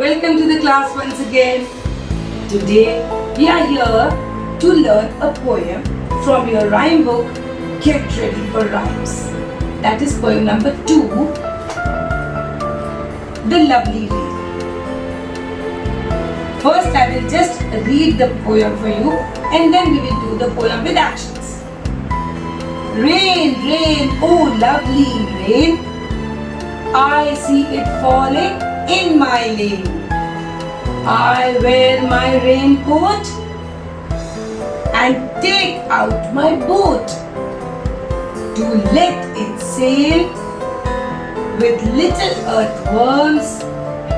Welcome to the class once again. Today we are here to learn a poem from your rhyme book, Get Ready for Rhymes. That is poem number 2, The Lovely Rain. First I will just read the poem for you and then we will do the poem with actions. Rain, rain, oh lovely rain, I see it falling in my lane. I wear my raincoat and take out my boat to let it sail with little earthworms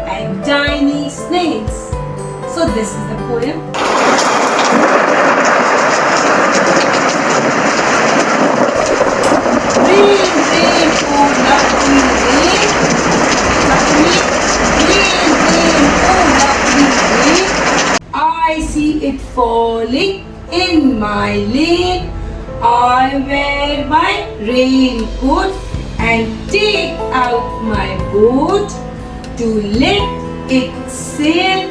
and tiny snakes. So this is the poem. Rain, rain, oh lovely rain, I see it falling in my lane. I wear my raincoat and take out my boat to let it sail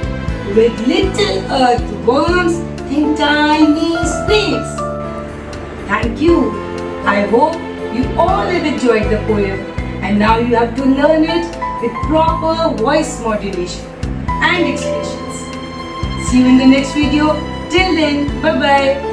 with little earthworms and tiny snakes. Thank you. I hope you all have enjoyed the poem and now you have to learn it with proper voice modulation and expressions. See you in the next video. Till then, bye-bye.